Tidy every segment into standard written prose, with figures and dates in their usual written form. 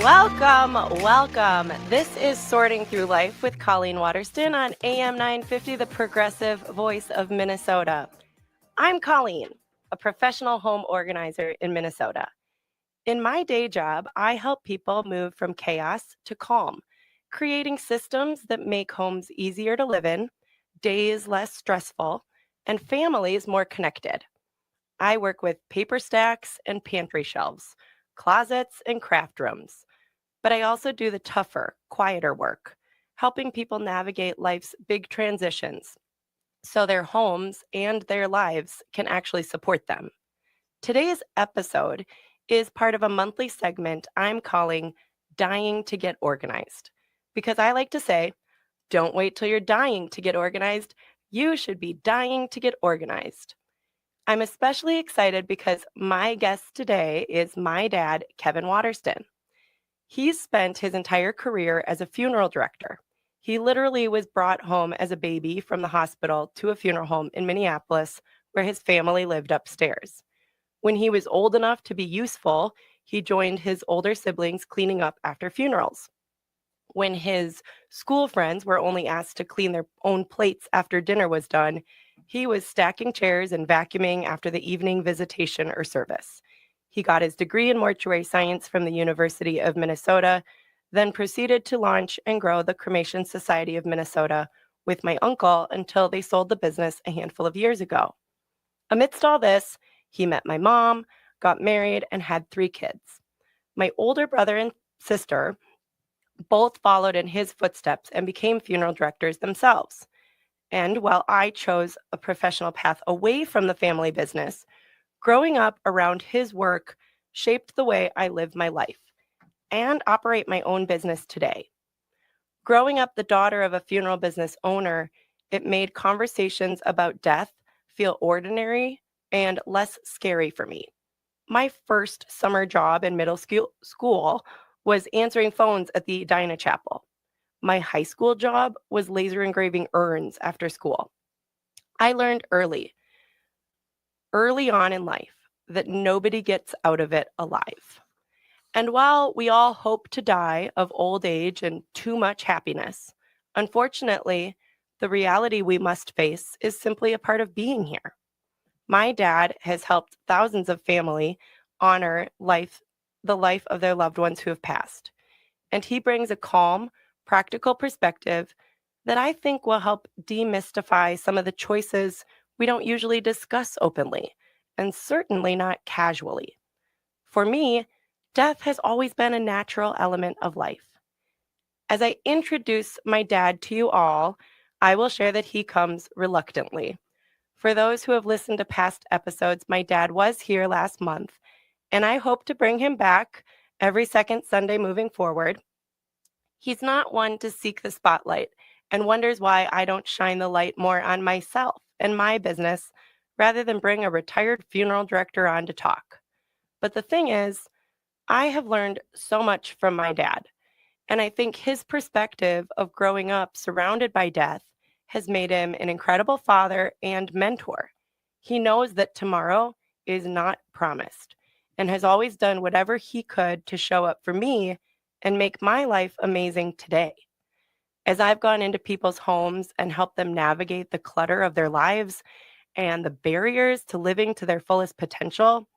Welcome. This is Sorting Through Life with Colleen Waterston on AM 950, the progressive voice of Minnesota. I'm Colleen, a professional home organizer in Minnesota. In my day job, I help people move from chaos to calm, creating systems that make homes easier to live in, days less stressful, and families more connected. I work with paper stacks and pantry shelves, closets and craft rooms. But I also do the tougher, quieter work, helping people navigate life's big transitions so their homes and their lives can actually support them. Today's episode is part of a monthly segment I'm calling Dying to Get Organized. Because I like to say, don't wait till you're dying to get organized. You should be dying to get organized. I'm especially excited because my guest today is my dad, Kevin Waterston. He's spent his entire career as a funeral director. He literally was brought home as a baby from the hospital to a funeral home in Minneapolis, where his family lived upstairs. When he was old enough to be useful, he joined his older siblings cleaning up after funerals. When his school friends were only asked to clean their own plates after dinner was done, he was stacking chairs and vacuuming after the evening visitation or service. He got his degree in mortuary science from the University of Minnesota, then proceeded to launch and grow the Cremation Society of Minnesota with my uncle until they sold the business a handful of years ago. Amidst all this, he met my mom, got married, and had 3 kids. My older brother and sister both followed in his footsteps and became funeral directors themselves. And while I chose a professional path away from the family business, growing up around his work shaped the way I live my life and operate my own business today. Growing up the daughter of a funeral business owner, it made conversations about death feel ordinary and less scary for me. My first summer job in middle school was answering phones at the Edina Chapel. My high school job was laser engraving urns after school. I learned early on in life that nobody gets out of it alive. And while we all hope to die of old age and too much happiness, unfortunately, the reality we must face is simply a part of being here. My dad has helped thousands of family honor the life of their loved ones who have passed. And he brings a calm, practical perspective that I think will help demystify some of the choices we don't usually discuss openly, and certainly not casually. For me, death has always been a natural element of life. As I introduce my dad to you all, I will share that he comes reluctantly. For those who have listened to past episodes, my dad was here last month, and I hope to bring him back every second Sunday moving forward. He's not one to seek the spotlight and wonders why I don't shine the light more on myself and my business rather than bring a retired funeral director on to talk. But the thing is, I have learned so much from my dad, and I think his perspective of growing up surrounded by death has made him an incredible father and mentor. He knows that tomorrow is not promised and has always done whatever he could to show up for me and make my life amazing today. As I've gone into people's homes and helped them navigate the clutter of their lives and the barriers to living to their fullest potential,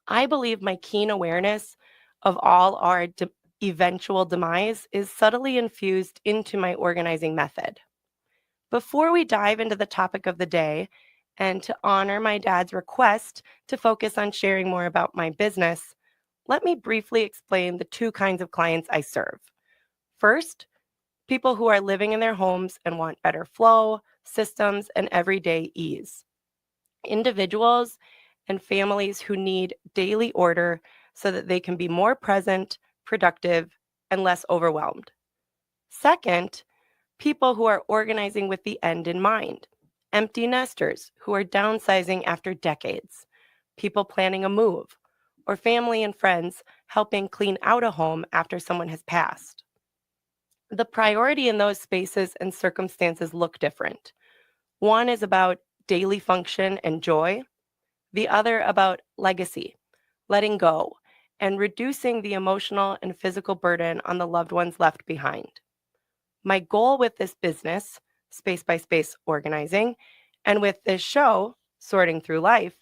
I believe my keen awareness of all our eventual demise is subtly infused into my organizing method. Before we dive into the topic of the day, and to honor my dad's request to focus on sharing more about my business, let me briefly explain the 2 kinds of clients I serve. First, people who are living in their homes and want better flow, systems, and everyday ease. Individuals and families who need daily order so that they can be more present, productive, and less overwhelmed. Second, people who are organizing with the end in mind. Empty nesters who are downsizing after decades. People planning a move, or family and friends helping clean out a home after someone has passed. The priority in those spaces and circumstances look different. One is about daily function and joy, the other about legacy, letting go, and reducing the emotional and physical burden on the loved ones left behind. My goal with this business, Space by Space Organizing, and with this show, Sorting Through Life,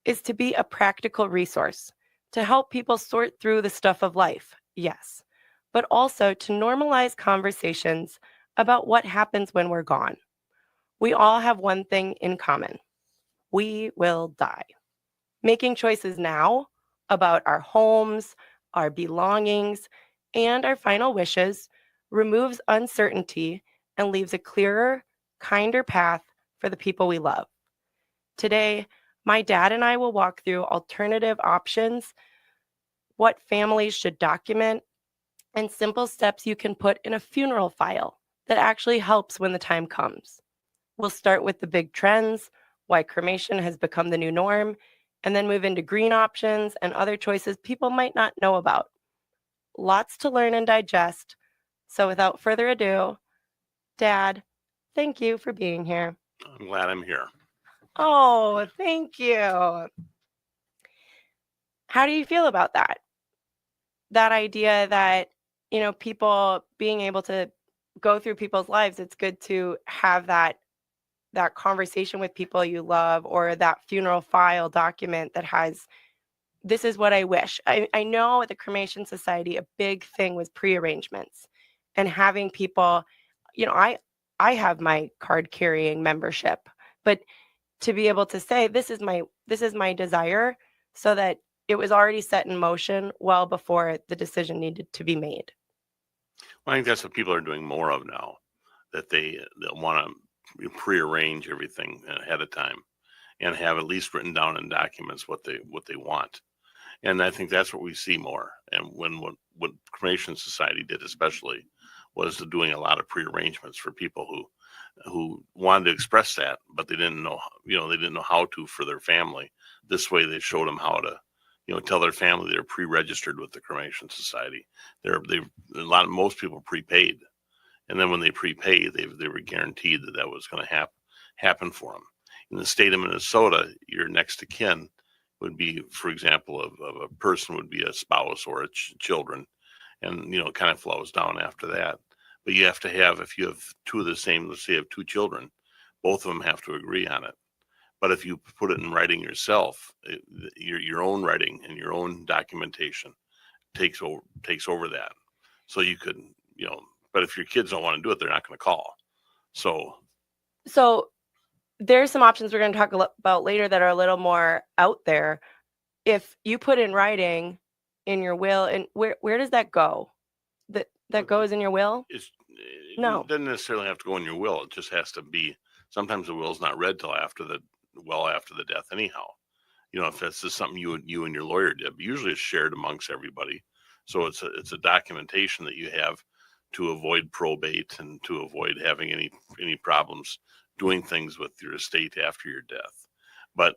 is to be a practical resource to help people sort through the stuff of life, yes, but also to normalize conversations about what happens when we're gone. We all have one thing in common: we will die. Making choices now about our homes, our belongings, and our final wishes removes uncertainty and leaves a clearer, kinder path for the people we love. Today, my dad and I will walk through alternative options, what families should document, and simple steps you can put in a funeral file that actually helps when the time comes. We'll start with the big trends, why cremation has become the new norm, and then move into green options and other choices people might not know about. Lots to learn and digest. So without further ado, Dad, thank you for being here. I'm glad I'm here. Oh, thank you. How do you feel about that? That idea that, people being able to go through people's lives, it's good to have that conversation with people you love, or that funeral file document that has, this is what I wish. I know at the Cremation Society, a big thing was pre-arrangements and having people, I have my card carrying membership, but to be able to say, this is my desire, so that it was already set in motion well before the decision needed to be made. Well, I think that's what people are doing more of now, that they'll want to prearrange everything ahead of time and have at least written down in documents what they want. And I think that's what we see more. And what Cremation Society did especially was doing a lot of prearrangements for people who wanted to express that, but they didn't know, they didn't know how to for their family. This way they showed them how to, tell their family they're pre-registered with the Cremation Society. Most people prepaid. And then when they prepay, they were guaranteed that was going to happen for them. In the state of Minnesota, your next of kin would be, for example, of a person would be a spouse or children, and it kind of flows down after that. But you have to have, if you have two of the same, let's say you have two children, both of them have to agree on it. But if you put it in writing yourself, your own writing and your own documentation takes over that. So you could, but if your kids don't want to do it, they're not going to call. So there's some options we're going to talk about later that are a little more out there. If you put in writing in your will, and where does that go? That goes in your will? No. It doesn't necessarily have to go in your will. It just has to be. Sometimes the will's not read till after the death anyhow. If that's just something you and your lawyer did, but usually it's shared amongst everybody. So it's a documentation that you have to avoid probate and to avoid having any problems doing things with your estate after your death. But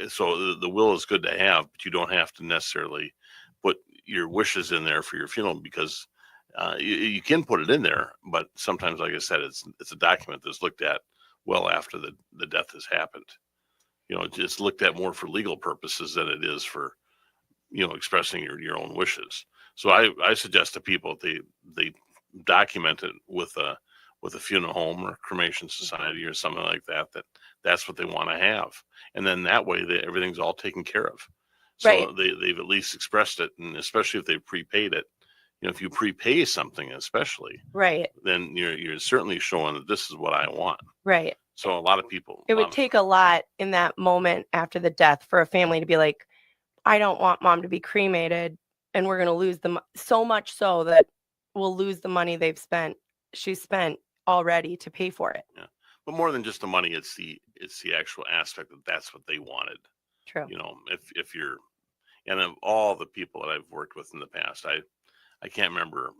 so the will is good to have, but you don't have to necessarily put your wishes in there for your funeral, because you can put it in there, but sometimes, like I said, it's a document that's looked at well after the death has happened. It's looked at more for legal purposes than it is for, expressing your own wishes. So I suggest to people they document it with a funeral home or cremation society or something like that's what they want to have. And then that way everything's all taken care of. So right. They've at least expressed it, and especially if they've prepaid it. If you prepay something, especially, right, then you're certainly showing that this is what I want. Right. So a lot of people. It would take a lot in that moment after the death for a family to be like, I don't want mom to be cremated, and we're going to lose so much so that we'll lose the money she's spent already to pay for it. Yeah. But more than just the money, it's the actual aspect that that's what they wanted. True. If you're, and of all the people that I've worked with in the past, I can't remember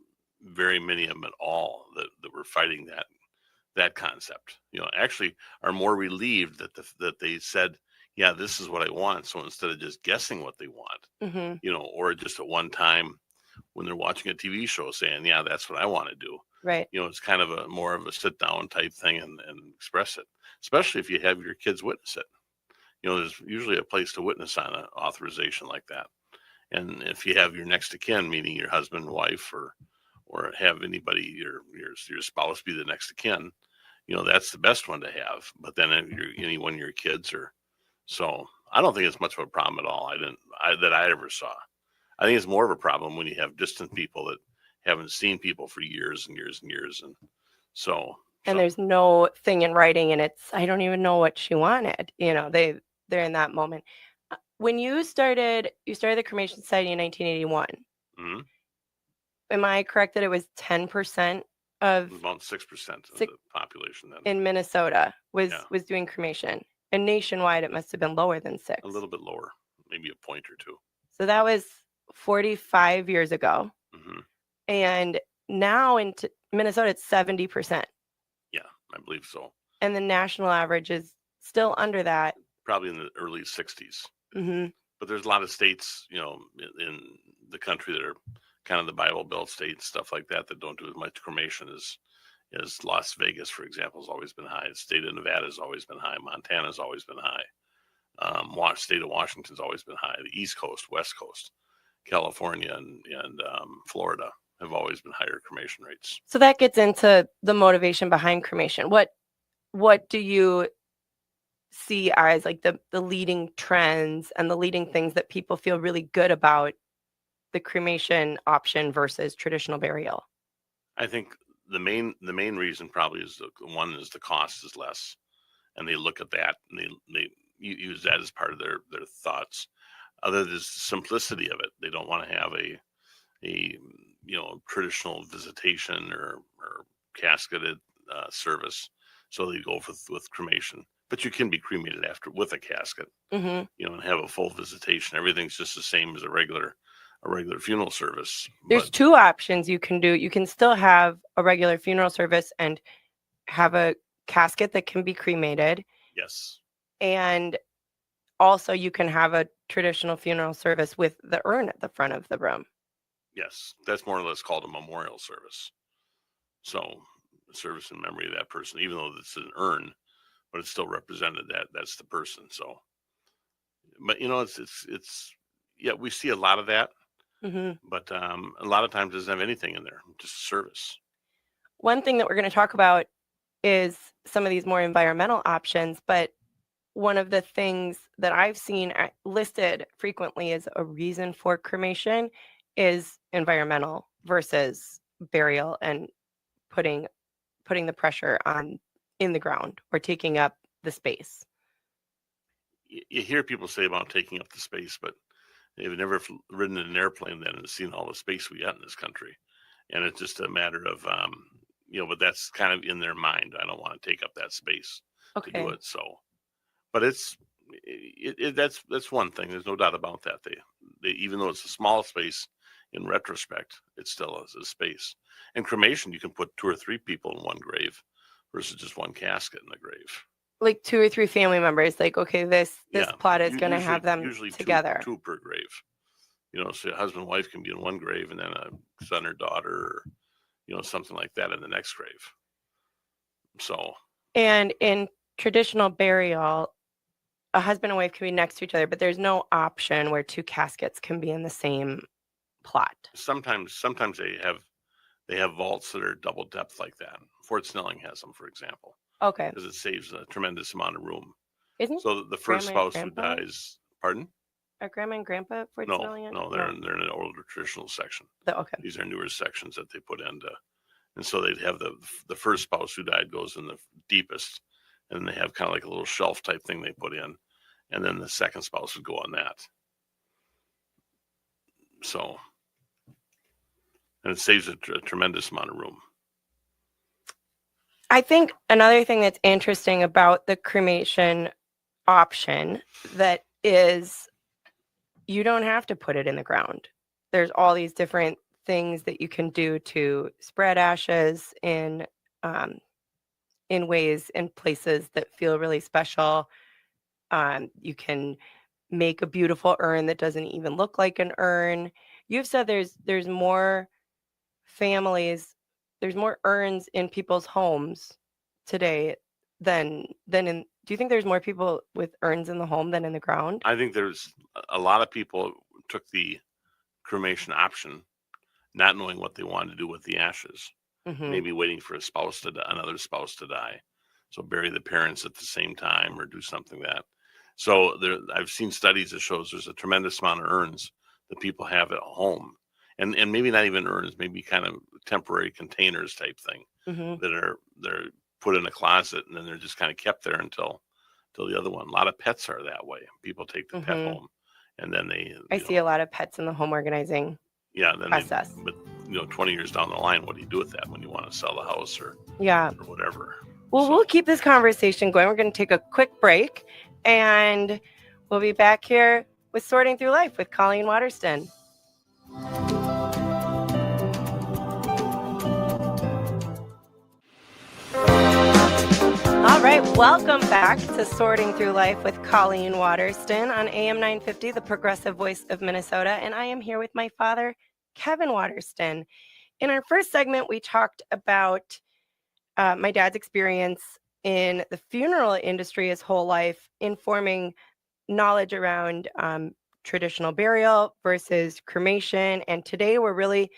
very many of them at all that were fighting that concept. Actually are more relieved that they said, yeah, this is what I want. So instead of just guessing what they want, mm-hmm. Or just at one time when they're watching a TV show saying, yeah, that's what I want to do. Right. It's kind of more of a sit down type thing and express it, especially if you have your kids witness it. There's usually a place to witness on an authorization like that. And if you have your next of kin, meaning your husband, wife, or have anybody, your spouse be the next of kin, that's the best one to have. But then any one of your kids so I don't think it's much of a problem at all. That I ever saw. I think it's more of a problem when you have distant people that haven't seen people for years and years and years. And there's no thing in writing, and I don't even know what she wanted. They're in that moment. When you started the Cremation Society in 1981. Mm-hmm. Am I correct that it was 10% of about 6% of the population then in Minnesota was doing cremation, and nationwide it must have been lower than 6. A little bit lower, maybe a point or two. So that was 45 years ago, and now in Minnesota it's 70%. Yeah, I believe so. And the national average is still under that. Probably in the early 60s. Mm-hmm. But there's a lot of states, in the country that are kind of the Bible Belt states, stuff like that don't do as much cremation as Las Vegas, for example, has always been high. The state of Nevada has always been high. Montana's always been high. State of Washington's always been high. The East Coast, West Coast, California, and Florida have always been higher cremation rates. So that gets into the motivation behind cremation. What do you see as like the leading trends and the leading things that people feel really good about the cremation option versus traditional burial? I think the main reason probably is the cost is less, and they look at that and they use that as part of their thoughts. Other than the simplicity of it, they don't want to have a traditional visitation or casketed service, so they go with cremation. But you can be cremated after with a casket, and have a full visitation. Everything's just the same as a regular funeral service. There's two options you can do. You can still have a regular funeral service and have a casket that can be cremated. Yes. And also you can have a traditional funeral service with the urn at the front of the room. Yes, that's more or less called a memorial service. So a service in memory of that person, even though it's an urn, but it's still represented that's the person. So, but it's we see a lot of that. But a lot of times it doesn't have anything in there, just a service. One thing that we're going to talk about is some of these more environmental options, but one of the things that I've seen listed frequently as a reason for cremation is environmental versus burial and putting the pressure on in the ground or taking up the space. You hear people say about taking up the space, but they've never ridden in an airplane then and seen all the space we got in this country. And it's just a matter of, but that's kind of in their mind. I don't want to take up that space to do it. So, but that's one thing. There's no doubt about that. They even though it's a small space, in retrospect, it still is a space. And cremation, you can put 2 or 3 people in one grave versus just one casket in the grave. Like 2 or 3 family members, like, okay, this plot is going to have them usually together. Two per grave. So a husband and wife can be in one grave, and then a son or daughter, or something like that in the next grave. So. And in traditional burial, a husband and wife can be next to each other, but there's no option where 2 caskets can be in the same plot. Sometimes they have vaults that are double depth like that. Fort Snelling has them, for example. Okay. Because it saves a tremendous amount of room. Isn't so the first spouse who dies? Pardon? Are Grandma and Grandpa at Fort Snelling? No, they're in an older traditional section. Okay. These are newer sections that they put into, and so they'd have the first spouse who died goes in the deepest, and they have kind of like a little shelf type thing they put in, and then the second spouse would go on that. So, and it saves a tremendous amount of room. I think another thing that's interesting about the cremation option that is you don't have to put it in the ground. There's all these different things that you can do to spread ashes in ways in places that feel really special. You can make a beautiful urn that doesn't even look like an urn. You've said there's more families, there's more urns in people's homes today than in. Do you think there's more people with urns in the home than in the ground? I think there's a lot of people took the cremation option, not knowing what they wanted to do with the ashes, Hmm. maybe waiting for another spouse to die. So bury the parents at the same time or do something that. So I've seen studies that shows there's a tremendous amount of urns that people have at home, and maybe not even urns, maybe kind of temporary containers type thing Hmm. they're put in a closet and then they're just kind of kept there until the other one. A lot of pets are that way. People take the pet Hmm. home, and then they, I see a lot of pets in the home organizing then process. but 20 years down the line, what do you do with that when you want to sell the house or Yeah. whatever? Well, we'll keep this conversation going. We're going to take a quick break, and we'll be back here with Sorting Through Life with Colleen Waterston. All right, welcome back to Sorting Through Life with Colleen Waterston on AM 950, the progressive voice of Minnesota. And I am here with my father, Kevin Waterston. In our first segment, we talked about my dad's experience in the funeral industry his whole life, informing knowledge around traditional burial versus cremation. And today we're really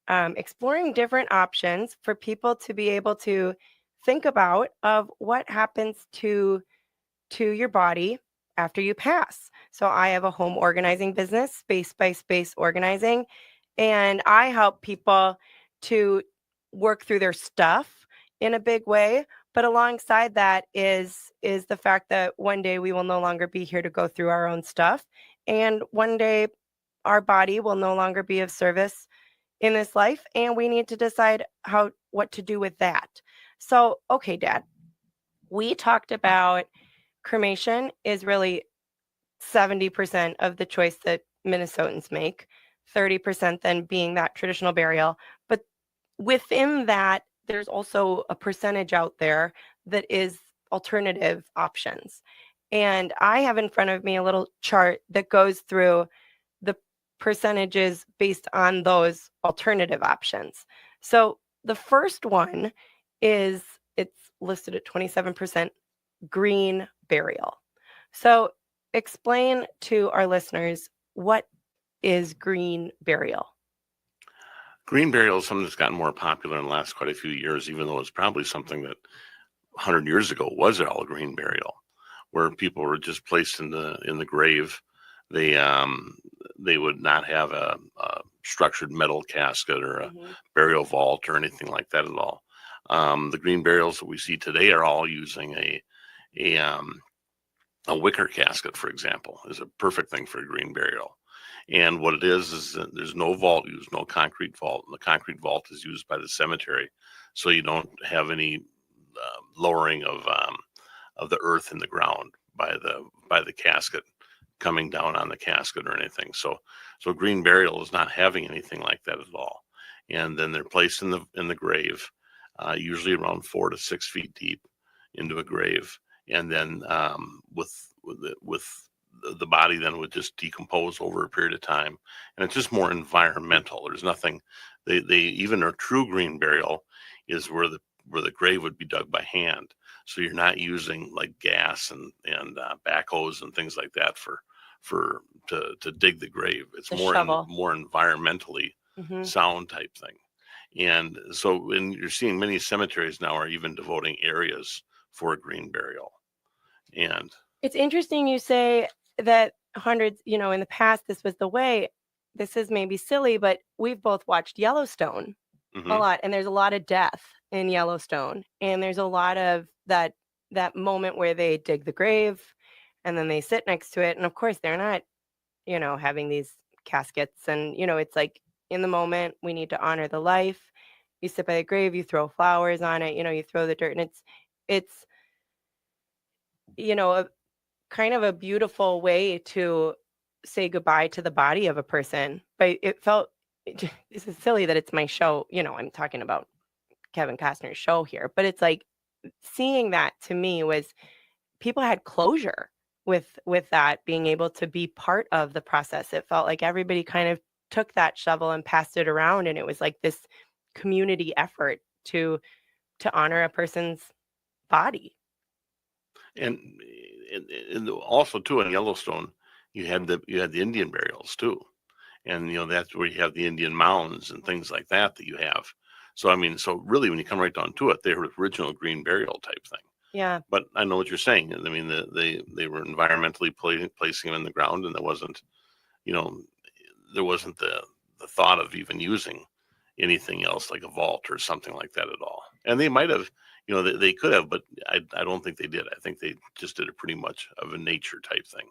exploring different options for people to be able to think about of what happens to your body after you pass. So I have a home organizing business, Space by Space Organizing, and I help people to work through their stuff in a big way. But alongside that is the fact that one day we will no longer be here to go through our own stuff, and one day our body will no longer be of service in this life, and we need to decide what to do with that. So, okay, Dad, we talked about cremation is really 70% of the choice that Minnesotans make, 30% then being that traditional burial. But within that, there's also a percentage out there that is alternative options. And I have in front of me a little chart that goes through the percentages based on those alternative options. So the first one is it's listed at 27% green burial. So explain to our listeners, what is green burial? Green burial is something that's gotten more popular in the last quite a few years, even though it's probably something that 100 years ago was all green burial, where people were just placed in the grave. They would not have a structured metal casket or a burial vault or anything like that at all. The green burials that we see today are all using a wicker casket, for example, is a perfect thing for a green burial. And what it is that there's no vault used, no concrete vault. And the concrete vault is used by the cemetery, so you don't have any lowering of the earth in the ground by the casket coming down on the casket or anything. So green burial is not having anything like that at all. And then they're placed in the grave, usually around 4 to 6 feet deep into a grave, and then with the body then would just decompose over a period of time, and it's just more environmental. There's nothing. They even a true green burial is where the grave would be dug by hand, so you're not using like gas and backhoes and things like that to dig the grave. It's The more shovel. more environmentally sound type thing. And so when you're seeing many cemeteries now are even devoting areas for a green burial. And it's interesting you say that hundreds, in the past, this was the way. This is maybe silly, but we've both watched Yellowstone a lot, and there's a lot of death in Yellowstone, and there's a lot of that moment where they dig the grave and then they sit next to it, and of course they're not having these caskets, and it's like, in the moment, we need to honor the life. You sit by the grave, you throw flowers on it, you throw the dirt, and it's a kind of a beautiful way to say goodbye to the body of a person. But it felt, this is silly that it's my show, I'm talking about Kevin Costner's show here, but it's like, seeing that to me was, people had closure with that, being able to be part of the process. It felt like everybody kind of took that shovel and passed it around, and it was like this community effort to honor a person's body. And also too, in Yellowstone, you had the Indian burials too, And, that's where you have the Indian mounds and things like that you have. So, I mean, so really when you come right down to it, they were original green burial type thing. Yeah. But I know what you're saying. I mean, they were environmentally placing them in the ground, and there wasn't the thought of even using anything else like a vault or something like that at all. And they might have, they could have, but I don't think they did. I think they just did it pretty much of a nature type thing.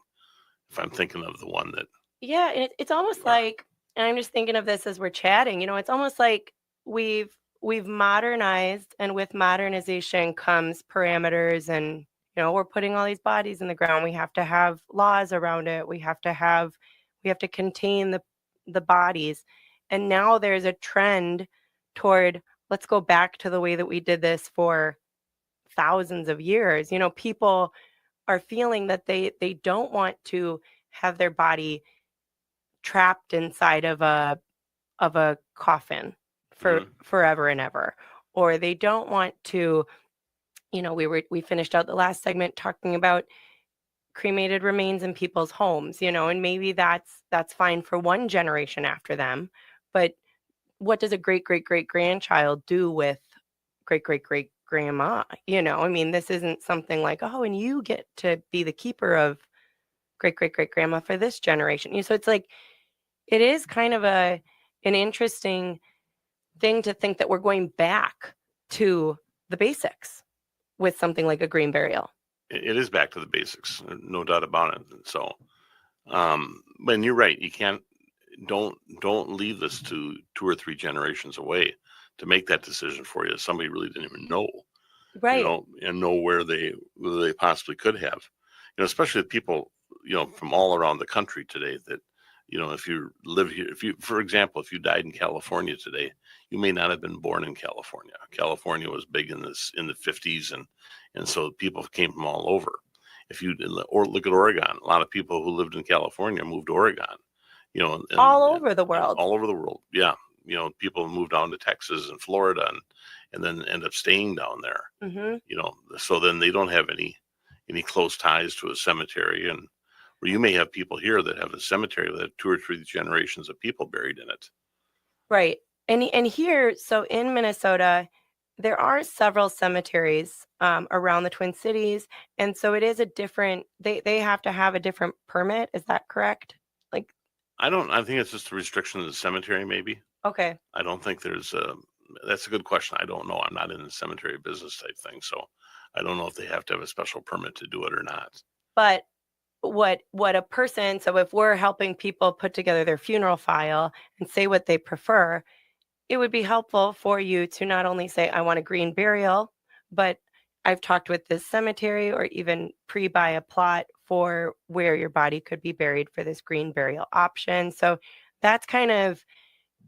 If I'm thinking of the one that. Yeah, it's almost like, and I'm just thinking of this as we're chatting, it's almost like we've modernized, and with modernization comes parameters, and we're putting all these bodies in the ground. We have to have laws around it. We have to contain the bodies. And now there's a trend toward, let's go back to the way that we did this for thousands of years. People are feeling that they don't want to have their body trapped inside of a coffin for forever and ever, or they don't want to, we finished out the last segment talking about cremated remains in people's homes, and maybe that's fine for one generation after them, but what does a great great great grandchild do with great great great grandma? I mean, this isn't something like, oh, and you get to be the keeper of great great great grandma for this generation. So it's like, it is kind of an interesting thing to think that we're going back to the basics with something like a green burial. It is back to the basics, no doubt about it. So, and you're right. You don't leave this to 2 or 3 generations away to make that decision for you. Somebody really didn't even know, right? And know where they possibly could have, especially people, from all around the country today that, if you live here, for example, if you died in California today, you may not have been born in California. California was big in the 50s, and so people came from all over. Or look at Oregon, a lot of people who lived in California moved to Oregon, all over the world. All over the world, yeah. People moved down to Texas and Florida, and then end up staying down there. Mm-hmm. So then they don't have any close ties to a cemetery, and where you may have people here that have a cemetery that have 2 or 3 generations of people buried in it. Right. And here, so in Minnesota, there are several cemeteries around the Twin Cities. And so it is a different, they have to have a different permit. Is that correct? Like, I think it's just a restriction of the cemetery, maybe. Okay. I don't think that's a good question. I don't know. I'm not in the cemetery business type thing. So I don't know if they have to have a special permit to do it or not. But what a person, so if we're helping people put together their funeral file and say what they prefer, it would be helpful for you to not only say, I want a green burial, but I've talked with this cemetery, or even pre-buy a plot for where your body could be buried for this green burial option. So that's kind of,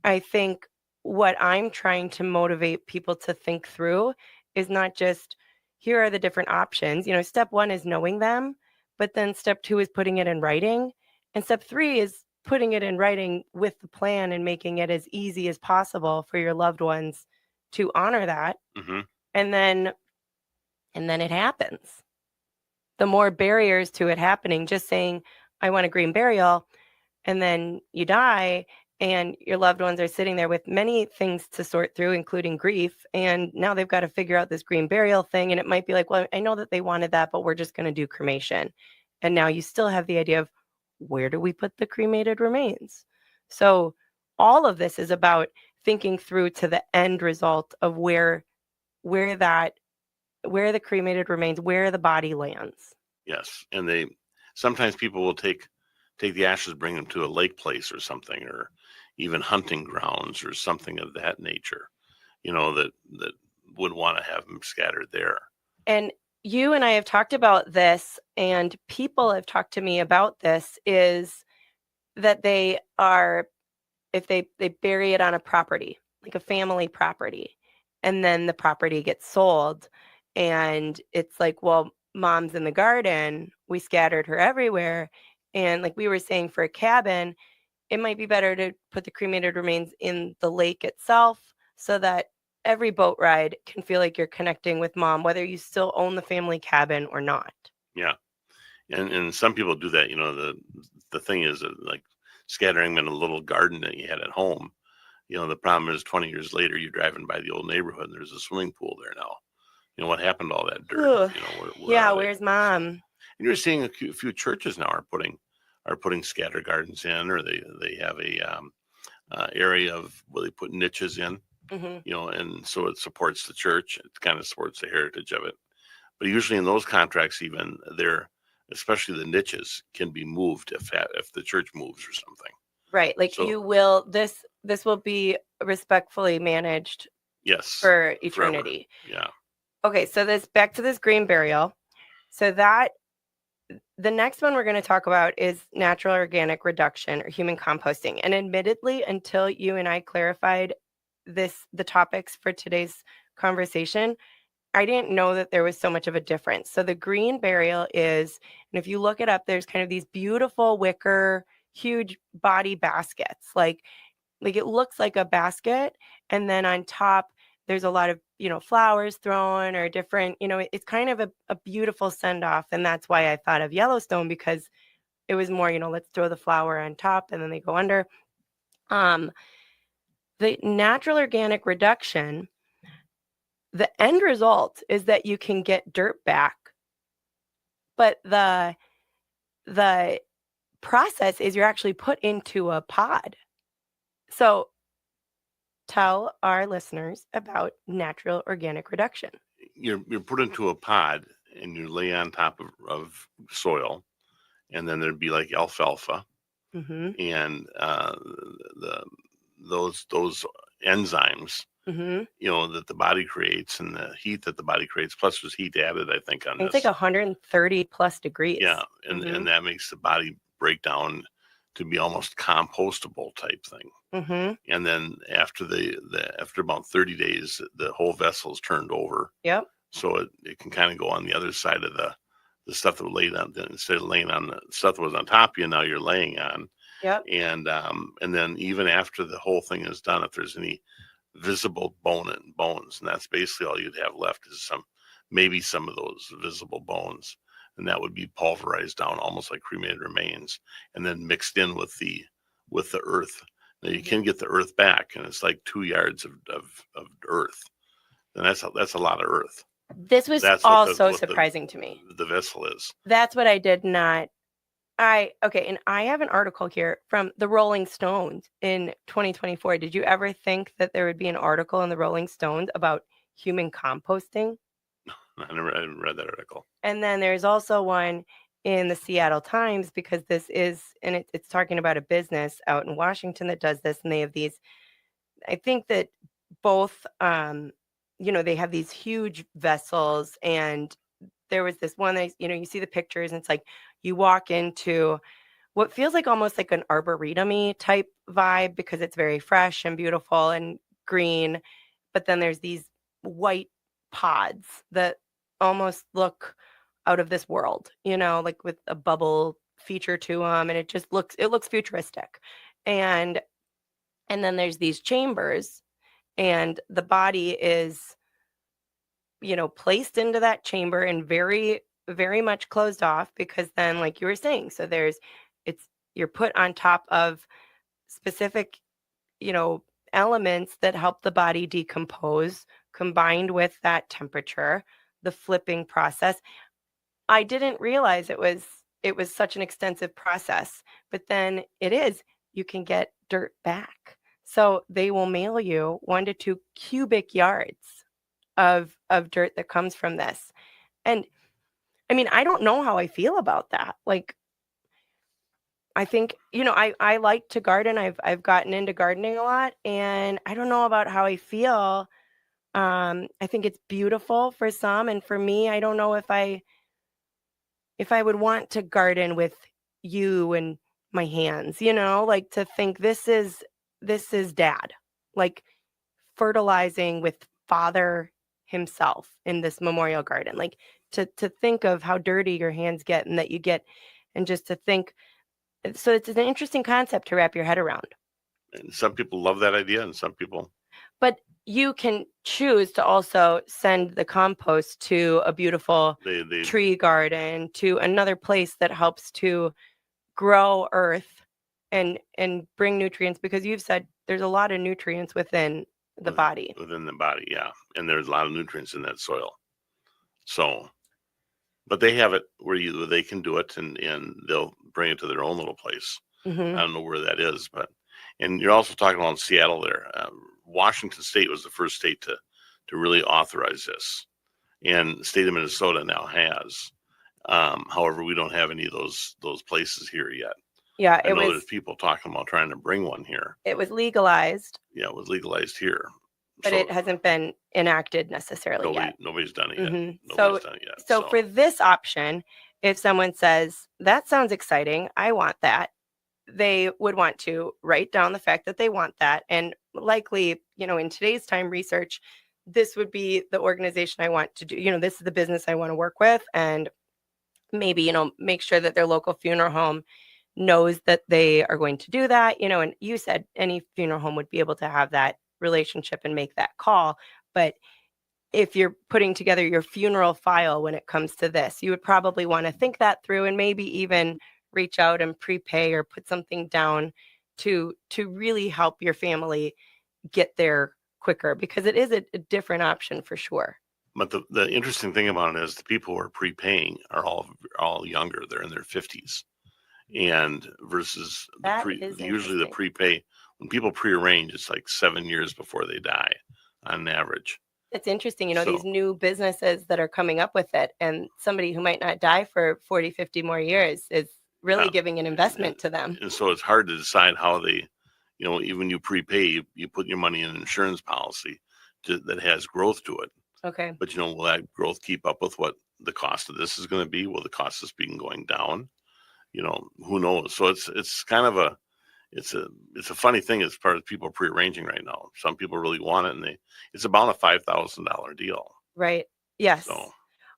I think, what I'm trying to motivate people to think through is not just, here are the different options. Step 1 is knowing them, but then step 2 is putting it in writing. And step 3 is putting it in writing with the plan and making it as easy as possible for your loved ones to honor that. Mm-hmm. And then it happens. The more barriers to it happening, just saying, I want a green burial, and then you die, and your loved ones are sitting there with many things to sort through, including grief. And now they've got to figure out this green burial thing. And it might be like, well, I know that they wanted that, but we're just going to do cremation. And now you still have the idea of, where do we put the cremated remains? So all of this is about thinking through to the end result of where the cremated remains, where the body lands. Yes. And sometimes people will take the ashes, bring them to a lake place or something, or even hunting grounds or something of that nature, that would want to have them scattered there. And you and I have talked about this, and people have talked to me about this, is that if they bury it on a property, like a family property, and then the property gets sold, and it's like, well, mom's in the garden, we scattered her everywhere. And like we were saying, for a cabin, it might be better to put the cremated remains in the lake itself, so that every boat ride can feel like you're connecting with mom, whether you still own the family cabin or not. Yeah. And some people do that. The thing is that, like, scattering them in a little garden that you had at home. The problem is 20 years later, you're driving by the old neighborhood and there's a swimming pool there now. What happened to all that dirt? Ugh. Where Yeah, are they? where's mom? And you're seeing a few churches now are putting scatter gardens in, or they have a area of where they put niches in, and so it supports the church. It kind of supports the heritage of it. But usually in those contracts, even especially the niches, can be moved if the church moves or something. Right. Like this will be respectfully managed. Yes. For eternity. Forever. Yeah. Okay. So back to this green burial. So the next one we're going to talk about is natural organic reduction or human composting. And admittedly, until you and I clarified the topics for today's conversation, I didn't know that there was so much of a difference. So the green burial is, and if you look it up, there's kind of these beautiful wicker, huge body baskets. Like it looks like a basket. And then on top, there's a lot of, flowers thrown or different, it's kind of a beautiful send off. And that's why I thought of Yellowstone, because it was more, let's throw the flower on top and then they go under. The natural organic reduction, the end result is that you can get dirt back, but the process is you're actually put into a pod. So tell our listeners about natural organic reduction. You're put into a pod and you lay on top of soil, and then there'd be like alfalfa, and those enzymes, that the body creates, and the heat that the body creates, plus there's heat added, I think, on it's this. It's like 130 plus degrees. Yeah, and that makes the body break down to be almost compostable type thing. And then after after about 30 days, the whole vessel is turned over. Yep. So it can kind of go on the other side of the stuff that was laid on, instead of laying on the stuff that was on top of you, now you're laying on. Yep. And then even after the whole thing is done, if there's any visible bones, and that's basically all you'd have left is maybe some of those visible bones, and that would be pulverized down almost like cremated remains, and then mixed in with the earth. Now you can get the earth back, and it's like 2 yards of earth, and that's a lot of earth. This was also surprising to me. The vessel is. That's what I did not. And I have an article here from the Rolling Stones in 2024. Did you ever think that there would be an article in the Rolling Stones about human composting? I never read that article. And then there's also one in the Seattle Times, because this is, and it's talking about a business out in Washington that does this, and they have these, I think that both, they have these huge vessels, and there was this one that, you see the pictures, and it's like you walk into what feels like almost like an arboretum-y type vibe, because it's very fresh and beautiful and green. But then there's these white pods that almost look out of this world, like with a bubble feature to them. And it looks futuristic. And then there's these chambers, and the body is, placed into that chamber and very, very much closed off, because then, like you were saying, so you're put on top of specific, elements that help the body decompose, combined with that temperature, the flipping process. I didn't realize it was such an extensive process, but then you can get dirt back. So they will mail you 1 to 2 cubic yards of dirt that comes from this. And I mean, I don't know how I feel about that. Like, I think, I like to garden. I've gotten into gardening a lot, and I don't know about how I feel. I think it's beautiful for some, and for me, I don't know if I would want to garden with you and my hands, like to think this is dad, like fertilizing with father himself in this memorial garden, like to think of how dirty your hands get, and that you get, and just to think. So it's an interesting concept to wrap your head around. And some people love that idea, and some people. But you can choose to also send the compost to a beautiful tree garden, to another place that helps to grow earth and bring nutrients, because you've said there's a lot of nutrients within the body. Within the body, yeah. And there's a lot of nutrients in that soil. So, but they have it where they can do it, and they'll bring it to their own little place. Mm-hmm. I don't know where that is, and you're also talking about Seattle there. Washington State was the first state to really authorize this, and the state of Minnesota now has. However, we don't have any of those places here yet. Yeah, I know there's people talking about trying to bring one here. It was legalized. Yeah, it was legalized here, but it hasn't been enacted necessarily yet. Nobody's done it yet. Mm-hmm. Nobody's done it yet. So for this option, if someone says, that sounds exciting, I want that, they would want to write down the fact that they want that. And likely, in today's time research, this would be the organization I want to do. This is the business I want to work with. And maybe, make sure that their local funeral home knows that they are going to do that. And you said any funeral home would be able to have that relationship and make that call. But if you're putting together your funeral file when it comes to this, you would probably want to think that through, and maybe even reach out and prepay or put something down to really help your family get there quicker, because it is a different option for sure. But the interesting thing about it is the people who are prepaying are all younger. They're in their 50s, and versus usually the prepay, when people prearrange, it's like 7 years before they die on average. It's interesting, these new businesses that are coming up with it, and somebody who might not die for 40, 50 more years is really giving an investment to them. And so it's hard to decide how they, even you prepay, you put your money in an insurance policy that has growth to it. Okay. But, will that growth keep up with what the cost of this is going to be? Will the cost of this be going down? Who knows? So it's kind of it's a funny thing as far as people are prearranging right now. Some people really want it, and it's about a $5,000 deal. Right. Yes.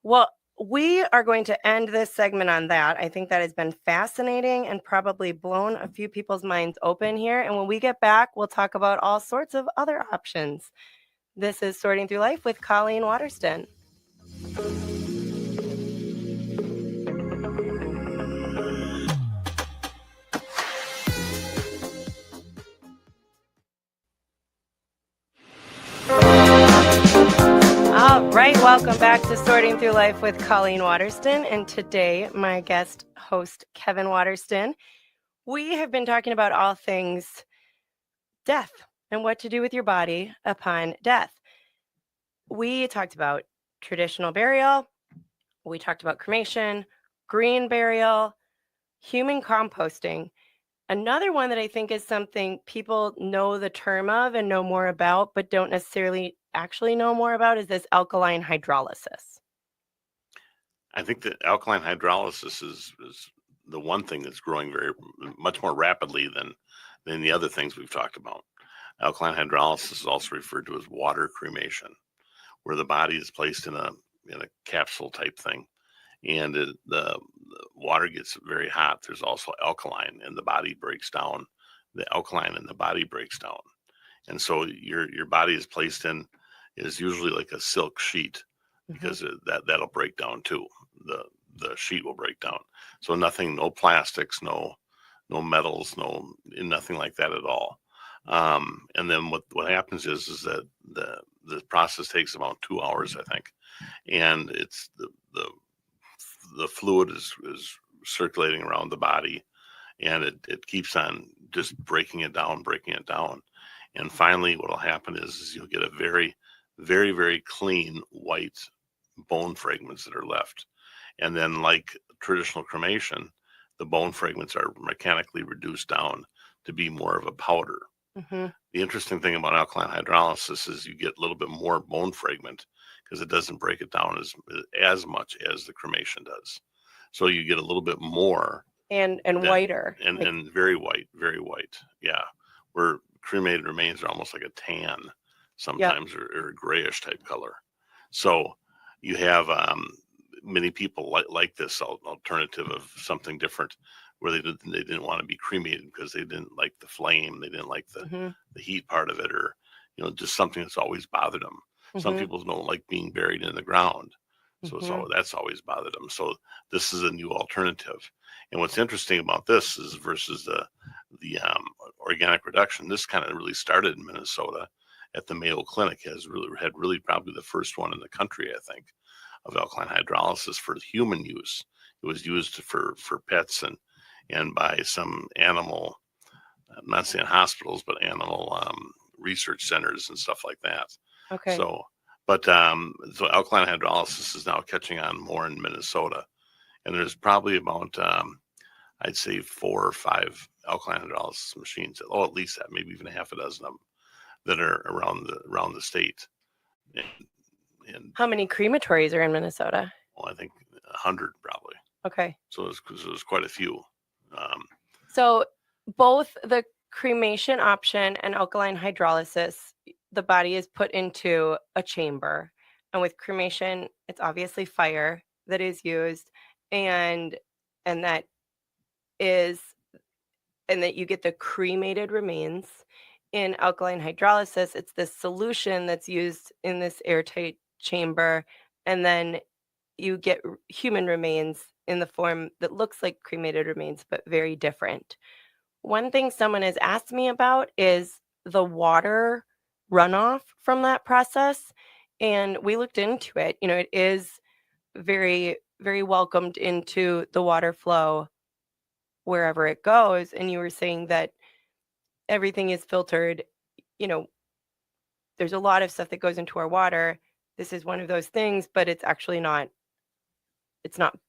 Well, we are going to end this segment on that. I think that has been fascinating and probably blown a few people's minds open here. And when we get back, we'll talk about all sorts of other options. This is Sorting Through Life with Colleen Waterston. All right, welcome back to Sorting Through Life with Colleen Waterston. And today, my guest host, Kevin Waterston. We have been talking about all things death and what to do with your body upon death. We talked about traditional burial. We talked about cremation, green burial, human composting. Another one that I think is something people know the term of and know more about, but don't necessarily actually know more about, is this alkaline hydrolysis. I think that alkaline hydrolysis is the one thing that's growing much more rapidly than the other things we've talked about. Alkaline hydrolysis is also referred to as water cremation, where the body is placed in a capsule type thing, and the water gets very hot. There's also alkaline, and the body breaks down. The alkaline in the body breaks down, and so your body is placed in is usually like a silk sheet, because that'll break down too. The sheet will break down. So no plastics, no metals, nothing like that at all. And then what happens is that the process takes about 2 hours, I think, and it's the fluid is circulating around the body, and it keeps on just breaking it down, and finally what will happen is you'll get a very, very, very clean white bone fragments that are left. And then, like traditional cremation, the bone fragments are mechanically reduced down to be more of a powder. The interesting thing about alkaline hydrolysis is you get a little bit more bone fragment because it doesn't break it down as much as the cremation does. So you get a little bit more and whiter and very white, very white. Yeah, where cremated remains are almost like a tan sometimes, or a grayish type color. So you have many people like this alternative of something different, where they didn't want to be cremated because they didn't like the flame, they didn't like the heat part of it, or just something that's always bothered them. Some people don't like being buried in the ground, So that's always bothered them. So this is a new alternative. And what's interesting about this is versus the organic reduction, this kind of really started in Minnesota at the Mayo Clinic. Had really probably the first one in the country, I think, of alkaline hydrolysis for human use. It was used for pets and by some animal, I'm not saying hospitals, but animal research centers and stuff like that. Okay. So alkaline hydrolysis is now catching on more in Minnesota, and there's probably about I'd say 4 or 5 alkaline hydrolysis machines. At least that, maybe even half a dozen of them that are around the state. And how many crematories are in Minnesota? Well, I think 100 probably. Okay. So there's quite a few. So both the cremation option and alkaline hydrolysis, the body is put into a chamber. And with cremation, it's obviously fire that is used, and that you get the cremated remains. In alkaline hydrolysis, it's this solution that's used in this airtight chamber, and then you get human remains in the form that looks like cremated remains, but very different. One thing someone has asked me about is the water runoff from that process, and we looked into it. It is very, very welcomed into the water flow wherever it goes, and you were saying that everything is filtered. There's a lot of stuff that goes into our water. This is one of those things, but it's actually not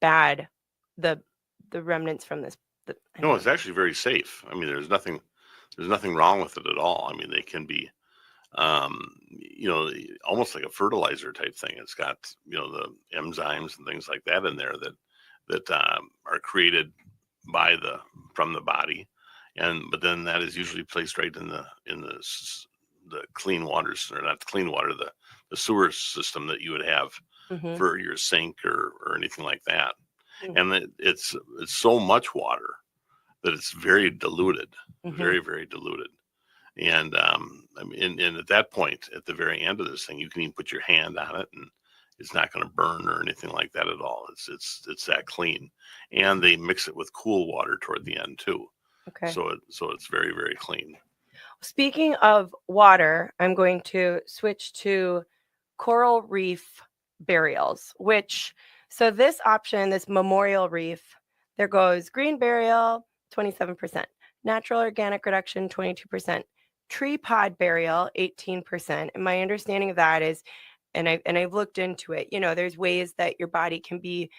bad, the remnants from this. No, it's actually very safe. I mean, there's nothing wrong with it at all. I mean, they can be almost like a fertilizer type thing. It's got the enzymes and things like that in there that are created from the body, but then that is usually placed right in the clean water, or not the clean water, the sewer system that you would have for your sink or anything like that. And it's so much water that it's very diluted, very, very diluted. And and at that point, at the very end of this thing, you can even put your hand on it and it's not going to burn or anything like that at all. It's that clean. And they mix it with cool water toward the end too. Okay. So it's very, very clean. Speaking of water, I'm going to switch to coral reef burials, so this option, this memorial reef, there goes green burial, 27%, natural organic reduction, 22%, tree pod burial, 18%. And my understanding of that is, and I've looked into it, there's ways that your body can be,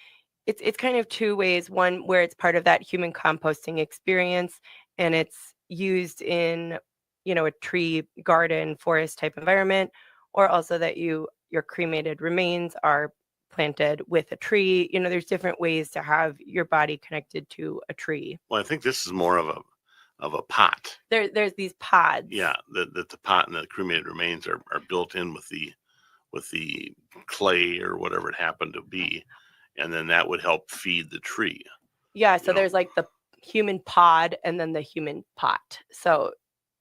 it's kind of two ways. One, where it's part of that human composting experience, and it's used in, a tree garden, forest type environment, or also that your cremated remains are planted with a tree. There's different ways to have your body connected to a tree. Well, I think this is more of a pot. There's these pods. Yeah, the pot and the cremated remains are built in with the clay or whatever it happened to be, and then that would help feed the tree. Yeah, so there's like the human pod and then the human pot. So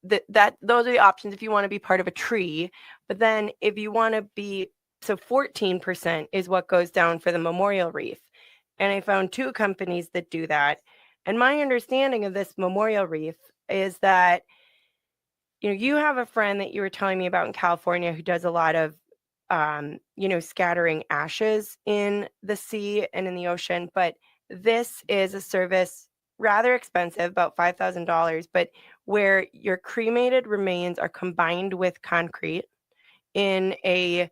those are the options if you want to be part of a tree. But then if you want to be, so 14% is what goes down for the memorial reef. And I found 2 companies that do that. And my understanding of this memorial reef is that, you have a friend that you were telling me about in California who does a lot of, scattering ashes in the sea and in the ocean. But this is a service rather expensive, about $5,000, but where your cremated remains are combined with concrete in a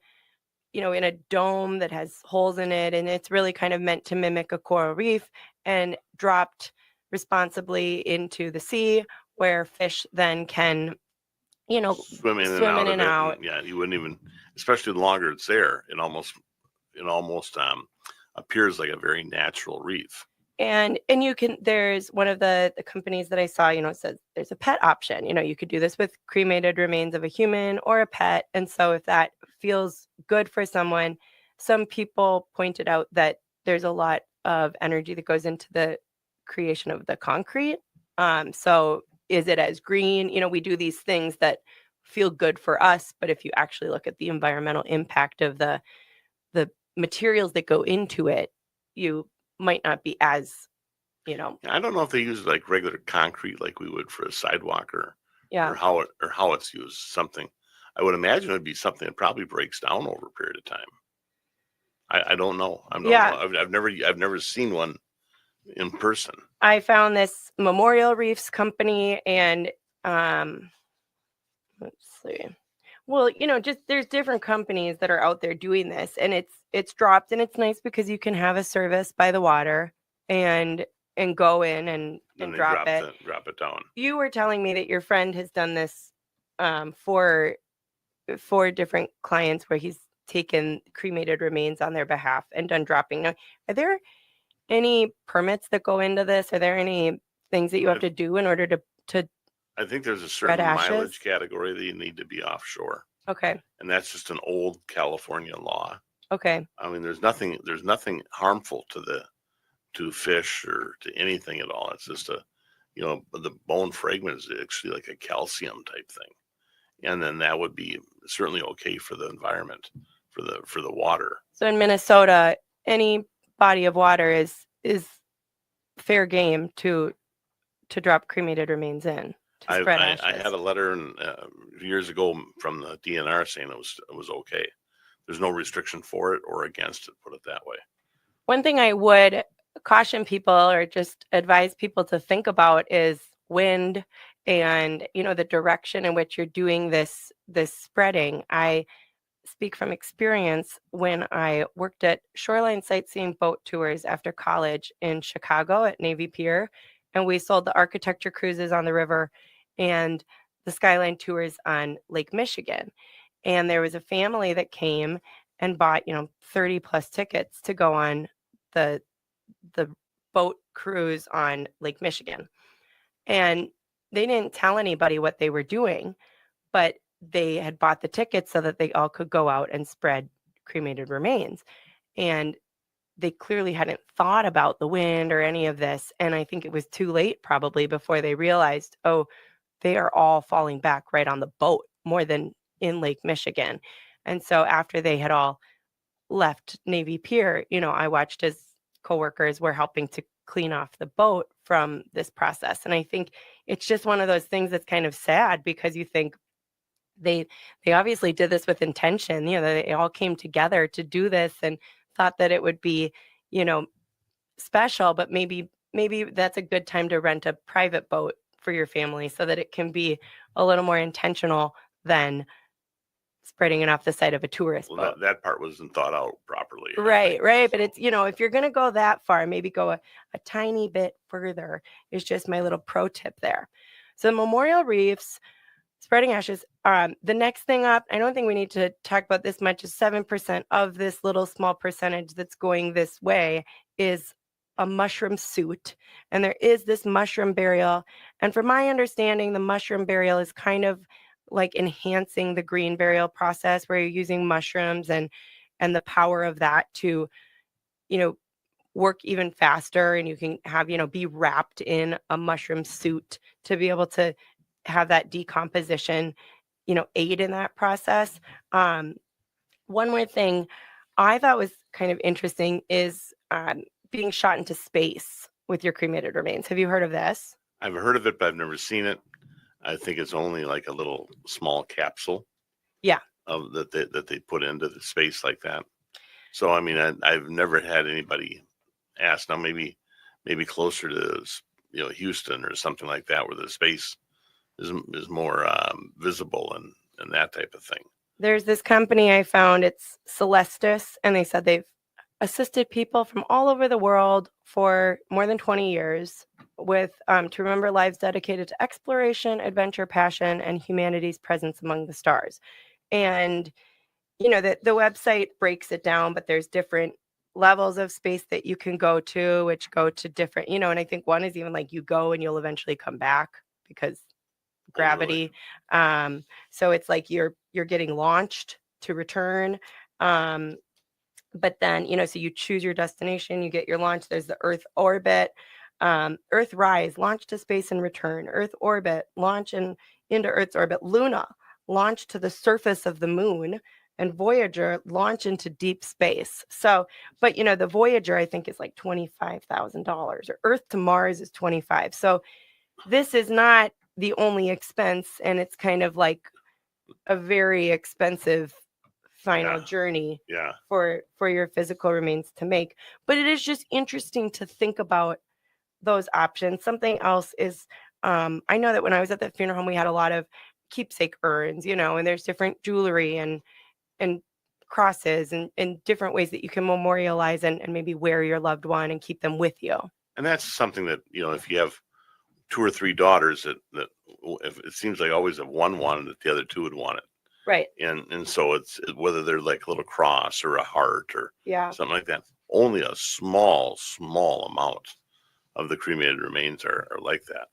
dome that has holes in it, and it's really kind of meant to mimic a coral reef, and dropped responsibly into the sea, where fish then can swim in and out. Yeah, you wouldn't even, especially the longer it's there, it almost appears like a very natural reef. And you can, there's one of the companies that I saw, it says there's a pet option. You could do this with cremated remains of a human or a pet. And so if that feels good for someone, some people pointed out that there's a lot of energy that goes into the creation of the concrete. So is it as green? We do these things that feel good for us, but if you actually look at the environmental impact of the materials that go into it, you might not be as, I don't know if they use like regular concrete like we would for a sidewalk or yeah. how it's used. Something I would imagine it would be something that probably breaks down over a period of time. I don't know. I don't Yeah. know. I've never seen one in person. I found this Memorial Reefs company, and let's see. Well, just there's different companies that are out there doing this, and it's dropped, and it's nice because you can have a service by the water and go in and drop it. Drop it down. You were telling me that your friend has done this for different clients where he's taken cremated remains on their behalf and done dropping. Now, are there any permits that go into this? Are there any things that you have to do in order to I think there's a certain ashes? mileage category that you need to be offshore. Okay. And that's just an old California law. Okay. I mean, there's nothing harmful to fish or to anything at all. It's just the bone fragment is actually like a calcium type thing. And then that would be certainly okay for the environment, for the water. So in Minnesota, any body of water is fair game to drop cremated remains in. I had a letter years ago from the DNR saying it was okay. There's no restriction for it or against it, put it that way. One thing I would caution people or just advise people to think about is wind and, the direction in which you're doing this spreading. I speak from experience when I worked at shoreline sightseeing boat tours after college in Chicago at Navy Pier, and we sold the architecture cruises on the river and the skyline tours on Lake Michigan. And there was a family that came and bought, 30 plus tickets to go on the boat cruise on Lake Michigan. And they didn't tell anybody what they were doing, but they had bought the tickets so that they all could go out and spread cremated remains. And they clearly hadn't thought about the wind or any of this. And I think it was too late probably before they realized, oh, they are all falling back right on the boat more than in Lake Michigan. And so after they had all left Navy Pier, I watched as coworkers were helping to clean off the boat from this process. And I think it's just one of those things that's kind of sad because you think they obviously did this with intention. They all came together to do this and thought that it would be, special, but maybe that's a good time to rent a private boat for your family so that it can be a little more intentional than spreading it off the side of a tourist boat. That part wasn't thought out properly. Right. But it's, if you're going to go that far, maybe go a tiny bit further is just my little pro tip there. So Memorial Reefs, spreading ashes. The next thing up, I don't think we need to talk about this much, is 7% of this little small percentage that's going this way is a mushroom suit. And there is this mushroom burial. And from my understanding, the mushroom burial is kind of like enhancing the green burial process where you're using mushrooms and the power of that to, work even faster, and you can have, be wrapped in a mushroom suit to be able to have that decomposition, aid in that process. One more thing I thought was kind of interesting is being shot into space with your cremated remains. Have you heard of this? I've heard of it, but I've never seen it. I think it's only like a little small capsule. Yeah. That they put into the space like that. So, I mean, I've never had anybody ask. Now, maybe closer to, Houston or something like that, where the space is more visible and that type of thing. There's this company I found, it's Celestis, and they said they've assisted people from all over the world for more than 20 years with to remember lives dedicated to exploration, adventure, passion, and humanity's presence among the stars. And the website breaks it down, but there's different levels of space that you can go to, which go to different, and I think one is even like you go and you'll eventually come back because gravity. So it's like you're getting launched to return. But then, so you choose your destination, you get your launch. There's the Earth orbit, Earth rise, launch to space and return, Earth orbit, launch into Earth's orbit, Luna, launch to the surface of the moon, and Voyager launch into deep space. So, but the Voyager I think is like $25,000, or Earth to Mars is 25. So this is not the only expense, and it's kind of like a very expensive final journey for your physical remains to make. But it is just interesting to think about those options. Something else is, I know that when I was at the funeral home, we had a lot of keepsake urns, and there's different jewelry and crosses and different ways that you can memorialize and maybe wear your loved one and keep them with you. And that's something that, if you have 2 or 3 daughters that if it seems like always have one wanted it, the other 2 would want it. Right. And so it's whether they're like a little cross or a heart or something like that. Only a small amount of the cremated remains are like that.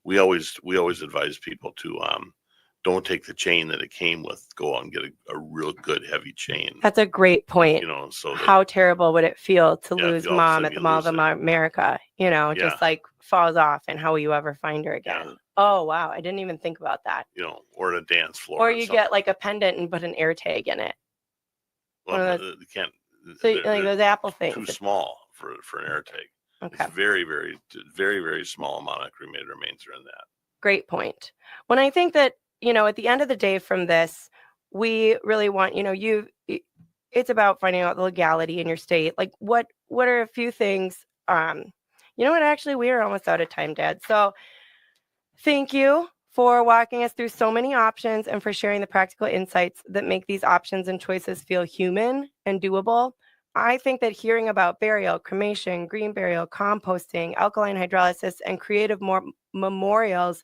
We always advise people to don't take the chain that it came with. Go out and get a real good heavy chain. That's a great point. So how terrible would it feel to lose mom at the Mall of America? Just like falls off, and how will you ever find her again? Yeah. Oh wow, I didn't even think about that. Or a dance floor. Or you get like a pendant and put an air tag in it. Well, you can't. So like those Apple things. Too small for an air tag. Okay. It's very, very, very, very small amount of cremated remains are in that. Great point. When I think that, at the end of the day from this, we really want, it's about finding out the legality in your state. Like what are a few things, actually we are almost out of time, Dad. So thank you for walking us through so many options and for sharing the practical insights that make these options and choices feel human and doable. I think that hearing about burial, cremation, green burial, composting, alkaline hydrolysis, and creative memorials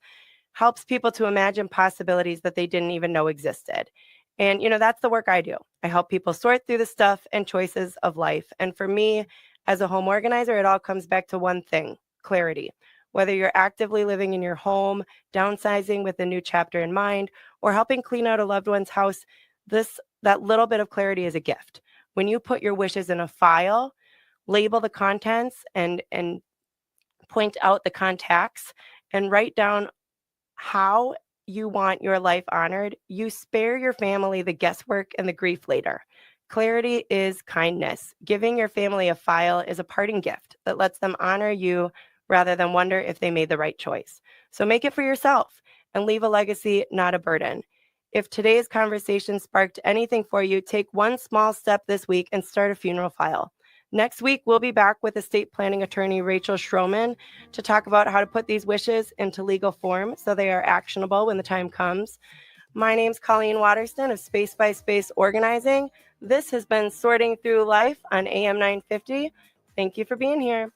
helps people to imagine possibilities that they didn't even know existed. And, that's the work I do. I help people sort through the stuff and choices of life. And for me, as a home organizer, it all comes back to one thing: clarity. Whether you're actively living in your home, downsizing with a new chapter in mind, or helping clean out a loved one's house, that little bit of clarity is a gift. When you put your wishes in a file, label the contents and point out the contacts, and write down how you want your life honored, you spare your family the guesswork and the grief later. Clarity is kindness. Giving your family a file is a parting gift that lets them honor you rather than wonder if they made the right choice. So make it for yourself and leave a legacy, not a burden. If today's conversation sparked anything for you, take one small step this week and start a funeral file. Next week, we'll be back with estate planning attorney Rachel Schroman to talk about how to put these wishes into legal form so they are actionable when the time comes. My name's Colleen Waterston of Space by Space Organizing. This has been Sorting Through Life on AM 950. Thank you for being here.